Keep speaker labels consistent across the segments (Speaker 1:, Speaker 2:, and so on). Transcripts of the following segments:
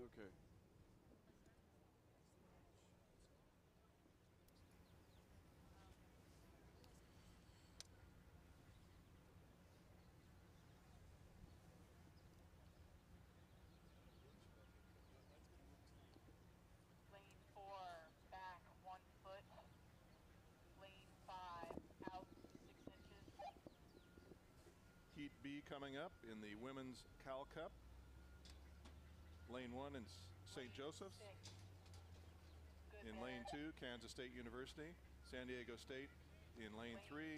Speaker 1: Okay.
Speaker 2: Lane 4, back 1 foot. Lane 5, out 6 inches.
Speaker 3: Heat B coming up in the Women's Cal Cup. Lane 1 in St. Joseph's. In lane 2, Kansas State University. San Diego State in lane 3.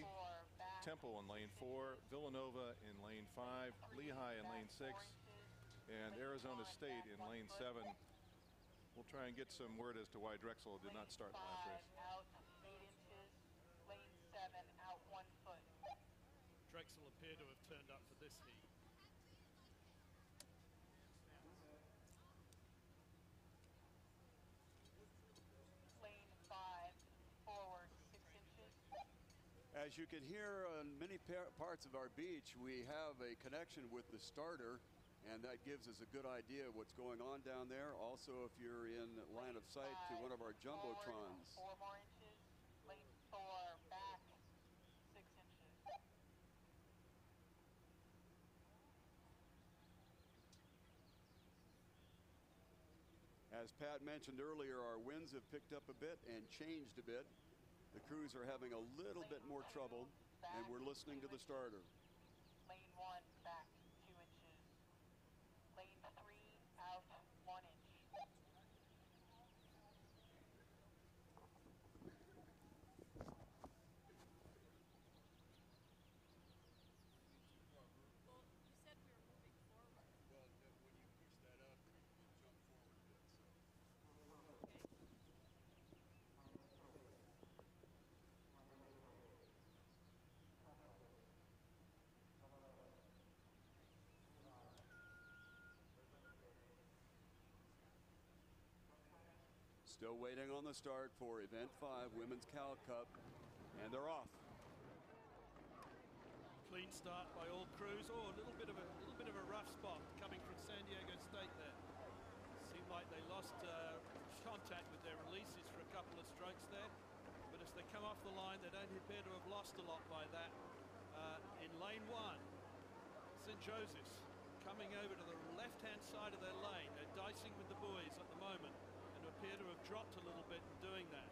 Speaker 3: Temple in lane 4. Villanova in lane 5. Lehigh in lane 6. And Arizona State in lane 7. We'll try and get some word as to why Drexel did not start the last race.
Speaker 2: Out 8 inches. Lane 7, out 1 foot.
Speaker 4: Drexel appear to have turned up for this heat.
Speaker 2: Lane 5, forward 6 inches.
Speaker 1: As you can hear on many parts of our beach, we have a connection with the starter, and that gives us a good idea of what's going on down there. Also, if you're in line of sight to one of our jumbotrons.
Speaker 2: 4 more inches. Lane 4, back 6 inches.
Speaker 1: As Pat mentioned earlier, our winds have picked up a bit and changed a bit. The crews are having a little bit more trouble, and we're listening to the starter.
Speaker 2: Lane 1, back 2 inches. Lane 3, out 1 inch.
Speaker 5: Well, you said we were moving forward.
Speaker 1: Well, when you push that up, you jump forward a bit.
Speaker 5: Okay.
Speaker 1: Still waiting on the start for Event 5, Women's Cal Cup, and they're off.
Speaker 4: Clean start by all crews. Oh, a little bit of a rough spot coming from San Diego State there. Seemed like they lost contact with their releases for a couple of strokes there. But as they come off the line, they don't appear to have lost a lot by that. In lane 1, St. Joseph's coming over to the left-hand side of their lane. They're dicing with the buoys at the moment and appear to have dropped a little bit in doing that.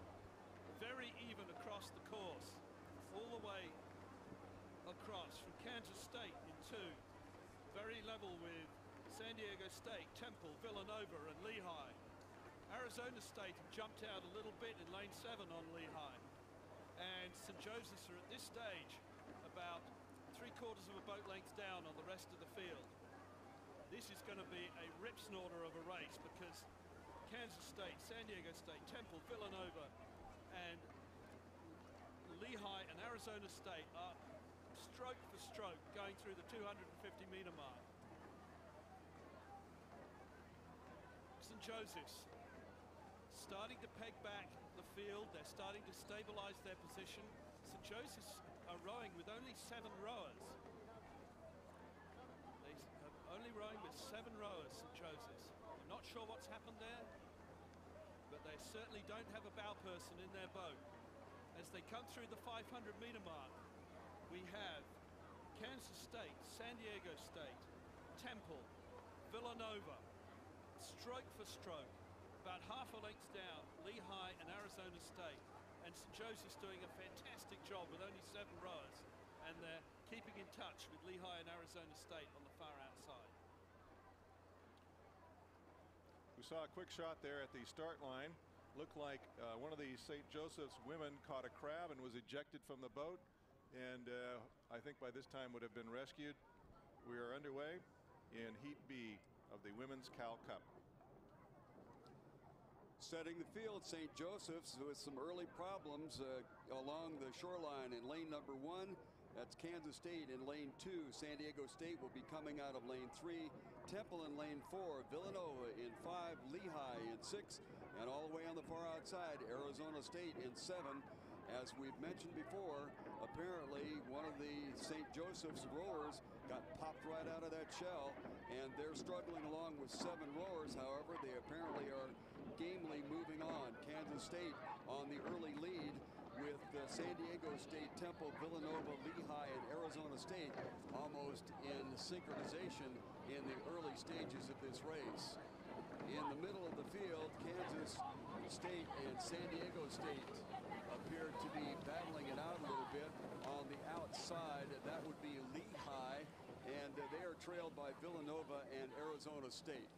Speaker 4: Very even across the course, all the way across from Kansas State in 2. Very level with San Diego State, Temple, Villanova, and Lehigh. Arizona State have jumped out a little bit in lane 7 on Lehigh. And St. Joseph's are at this stage about 3/4 of a boat length down on the rest of the field. This is going to be a rip snorter of a race because Kansas State, San Diego State, Temple, Villanova, and Lehigh and Arizona State are stroke for stroke going through the 250-meter mark. St. Joseph's starting to peg back the field. They're starting to stabilize their position. St. Joseph's are rowing with only 7 rowers. They are only rowing with 7 rowers, St. Joseph's. I'm not sure what's happened there, but they certainly don't have a bow person in their boat. As they come through the 500-meter mark, we have Kansas State, San Diego State, Temple, Villanova, stroke for stroke, about half a length down, Lehigh and Arizona State. And St. Joseph's doing a fantastic job with only 7 rowers, and they're keeping in touch with Lehigh and Arizona State on the far outside.
Speaker 3: We saw a quick shot there at the start line. Looked like one of the St. Joseph's women caught a crab and was ejected from the boat, and I think by this time would have been rescued. We are underway in Heat B of the Women's Cal Cup.
Speaker 1: Setting the field, St. Joseph's with some early problems along the shoreline in lane number 1. That's Kansas State in lane 2. San Diego State will be coming out of lane 3. Temple in lane 4. Villanova in 5. Lehigh in 6. And all the way on the far outside, Arizona State in 7. As we've mentioned before, apparently one of the St. Joseph's rowers got popped right out of that shell, and they're struggling along with 7 rowers. However, they apparently are gamely moving on. Kansas State on the early lead with San Diego State, Temple, Villanova, Lehigh, and Arizona State almost in synchronization in the early stages of this race. In the middle of the field, Kansas State and San Diego State appear to be battling it out a little bit. On the outside, that would be Lehigh, and they are trailed by Villanova and Arizona State.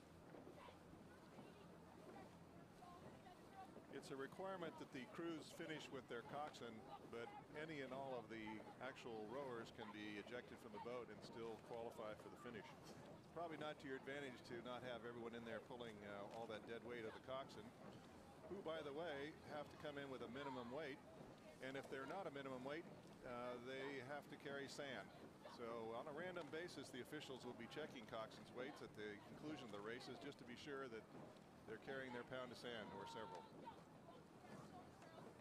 Speaker 3: It's a requirement that the crews finish with their coxswain, but any and all of the actual rowers can be ejected from the boat and still qualify for the finish. Probably not to your advantage to not have everyone in there pulling all that dead weight of the coxswain, who, by the way, have to come in with a minimum weight. And if they're not a minimum weight, they have to carry sand. So on a random basis, the officials will be checking coxswain's weights at the conclusion of the races just to be sure that they're carrying their pound of sand or several.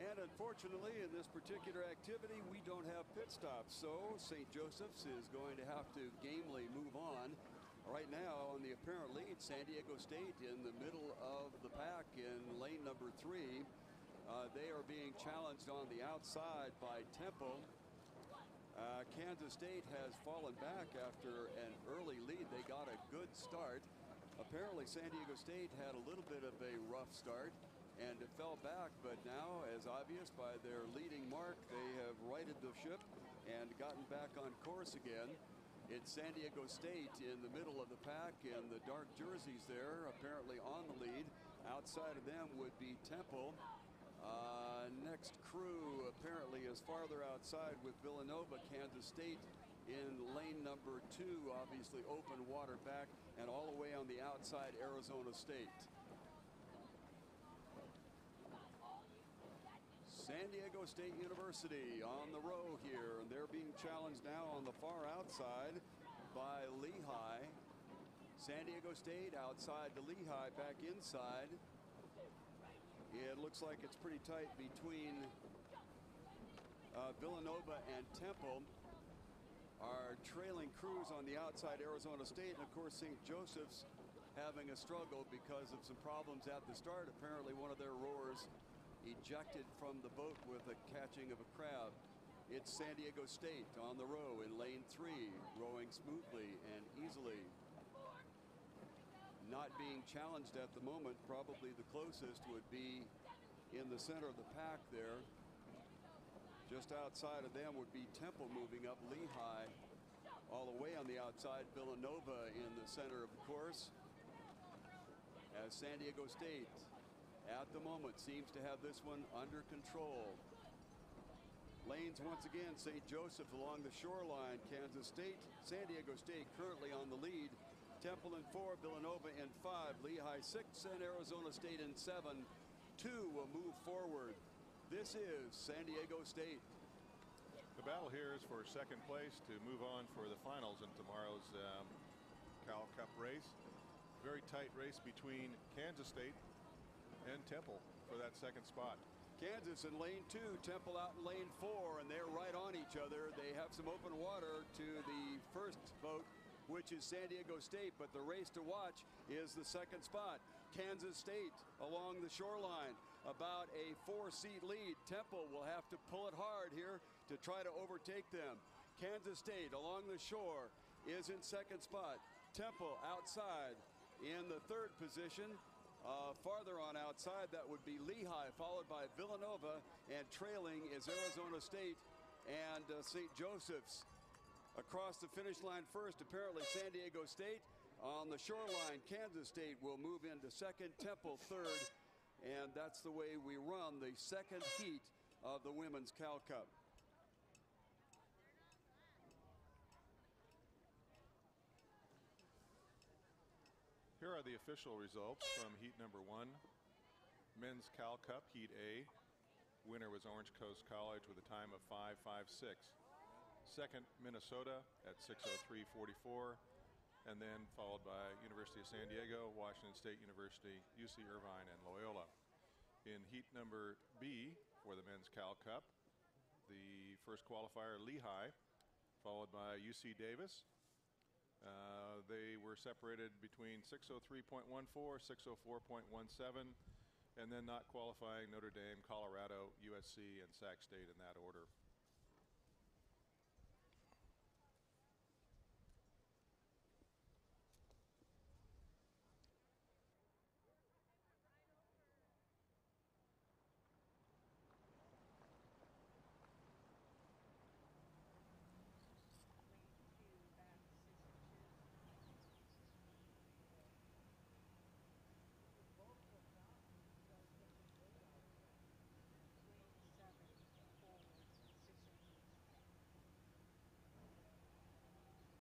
Speaker 1: And unfortunately, in this particular activity, we don't have pit stops. So St. Joseph's is going to have to gamely move on. Right now, on the apparent lead, San Diego State in the middle of the pack in lane number 3. They are being challenged on the outside by Temple. Kansas State has fallen back after an early lead. They got a good start. Apparently, San Diego State had a little bit of a rough start and it fell back, but now, as obvious by their leading mark, they have righted the ship and gotten back on course again. It's San Diego State in the middle of the pack in the dark jerseys there, apparently on the lead. Outside of them would be Temple. Next crew apparently is farther outside with Villanova. Kansas State in lane number 2, obviously open water back, and all the way on the outside, Arizona State. San Diego State University on the row here, and they're being challenged now on the far outside by Lehigh. San Diego State outside to Lehigh, back inside. It looks like it's pretty tight between Villanova and Temple. Our trailing crews on the outside, Arizona State, and of course St. Joseph's having a struggle because of some problems at the start. Apparently one of their rowers ejected from the boat with a catching of a crab. It's San Diego State on the row in lane 3, rowing smoothly and easily. Not being challenged at the moment, probably the closest would be in the center of the pack there. Just outside of them would be Temple moving up, Lehigh all the way on the outside, Villanova in the center of the course, as San Diego State at the moment seems to have this one under control. Lanes once again, St. Joseph along the shoreline, Kansas State, San Diego State currently on the lead. Temple in 4, Villanova in 5, Lehigh 6, and Arizona State in 7. 2 will move forward. This is San Diego State.
Speaker 3: The battle here is for second place to move on for the finals in tomorrow's Cal Cup race. Very tight race between Kansas State and Temple for that second spot.
Speaker 1: Kansas in lane 2, Temple out in lane 4, and they're right on each other. They have some open water to the first boat, which is San Diego State, but the race to watch is the second spot. Kansas State along the shoreline, about a 4-seat lead. Temple will have to pull it hard here to try to overtake them. Kansas State along the shore is in second spot. Temple outside in the third position. Farther on outside, that would be Lehigh, followed by Villanova, and trailing is Arizona State and St. Joseph's. Across the finish line first, apparently San Diego State. On the shoreline, Kansas State will move into second, Temple third, and that's the way we run the second heat of the Women's Cal Cup.
Speaker 3: Here are the official results from heat number 1. Men's Cal Cup, Heat A. Winner was Orange Coast College with a time of 5:56. Second, Minnesota at 6:03:44. And then followed by University of San Diego, Washington State University, UC Irvine, and Loyola. In heat number B for the Men's Cal Cup, the first qualifier, Lehigh, followed by UC Davis, They were separated between 603.14, 604.17, and then not qualifying Notre Dame, Colorado, USC, and Sac State in that order.